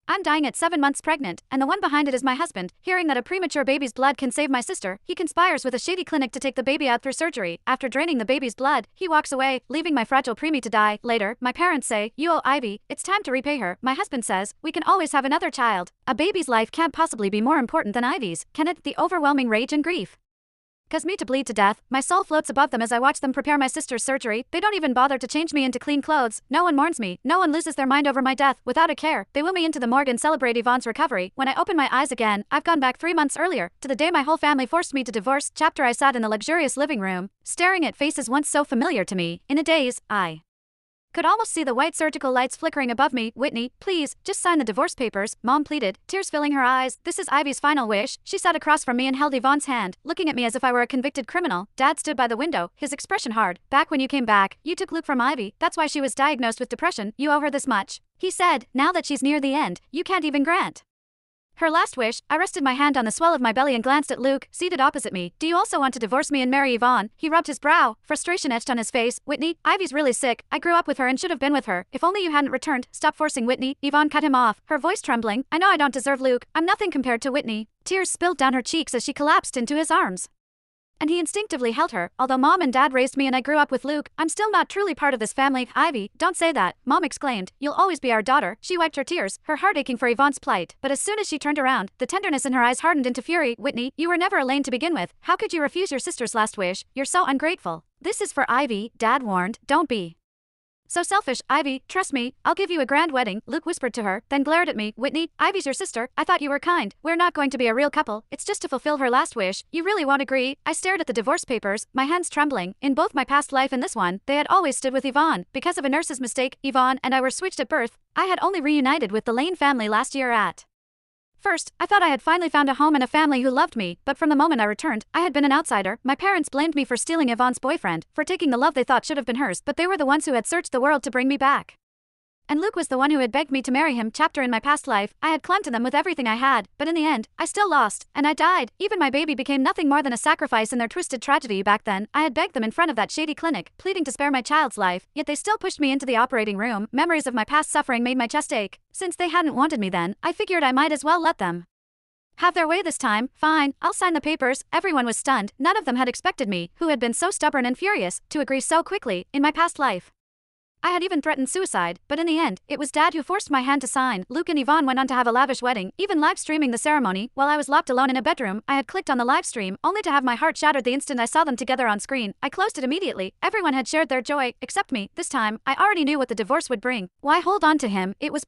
I'm dying at 7 months pregnant, and the one behind it is my husband. Hearing that a premature baby's blood can save my sister, he conspires with a shady clinic to take the baby out through surgery. After draining the baby's blood, he walks away, leaving my fragile preemie to die. Later, my parents say, "You owe Ivy, it's time to repay her." My husband says, "We can always have another child. A baby's life can't possibly be more important than Ivy's, can it?" The overwhelming rage and grief cause me to bleed to death. My soul floats above them as I watch them prepare my sister's surgery. They don't even bother to change me into clean clothes. No one mourns me. No one loses their mind over my death. Without a care, they wheel me into the morgue and celebrate Yvonne's recovery. When I open my eyes again, I've gone back 3 months earlier, to the day my whole family forced me to divorce. Chapter I sat in the luxurious living room, staring at faces once so familiar to me. In a daze, I could almost see the white surgical lights flickering above me. "Whitney, please, just sign the divorce papers," Mom pleaded, tears filling her eyes. "This is Ivy's final wish." She sat across from me and held Yvonne's hand, looking at me as if I were a convicted criminal. Dad stood by the window, his expression hard. "Back when you came back, you took Luke from Ivy. That's why she was diagnosed with depression. You owe her this much," he said. "Now that she's near the end, you can't even grant her last wish." I rested my hand on the swell of my belly and glanced at Luke, seated opposite me. "Do you also want to divorce me and marry Yvonne?" He rubbed his brow, frustration etched on his face. "Whitney, Ivy's really sick. I grew up with her and should have been with her. If only you hadn't returned." "Stop forcing, Whitney." Yvonne cut him off, her voice trembling. "I know I don't deserve Luke. I'm nothing compared to Whitney." Tears spilled down her cheeks as she collapsed into his arms, and he instinctively held her. "Although Mom and Dad raised me and I grew up with Luke, I'm still not truly part of this family." "Ivy, don't say that," Mom exclaimed. "You'll always be our daughter." She wiped her tears, her heart aching for Yvonne's plight. But as soon as she turned around, the tenderness in her eyes hardened into fury. "Whitney, you were never Elaine to begin with. How could you refuse your sister's last wish? You're so ungrateful." "This is for Ivy," Dad warned. "Don't be so selfish, Ivy. Trust me, I'll give you a grand wedding," Luke whispered to her, then glared at me. "Whitney, Ivy's your sister. I thought you were kind. We're not going to be a real couple. It's just to fulfill her last wish. You really won't agree?" I stared at the divorce papers, my hands trembling. In both my past life and this one, they had always stood with Yvonne. Because of a nurse's mistake, Yvonne and I were switched at birth. I had only reunited with the Lane family last year at first, I thought I had finally found a home and a family who loved me, but from the moment I returned, I had been an outsider. My parents blamed me for stealing Yvonne's boyfriend, for taking the love they thought should have been hers, but they were the ones who had searched the world to bring me back. And Luke was the one who had begged me to marry him. Chapter in my past life, I had clung to them with everything I had, but in the end, I still lost, and I died. Even my baby became nothing more than a sacrifice in their twisted tragedy. Back then, I had begged them in front of that shady clinic, pleading to spare my child's life, yet they still pushed me into the operating room. Memories of my past suffering made my chest ache. Since they hadn't wanted me then, I figured I might as well let them have their way this time. "Fine, I'll sign the papers." Everyone was stunned. None of them had expected me, who had been so stubborn and furious, to agree so quickly. In my past life, I had even threatened suicide, but in the end, it was Dad who forced my hand to sign. Luke and Yvonne went on to have a lavish wedding, even live streaming the ceremony. While I was locked alone in a bedroom, I had clicked on the live stream, only to have my heart shattered the instant I saw them together on screen. I closed it immediately. Everyone had shared their joy, except me. This time, I already knew what the divorce would bring. Why hold on to him? It was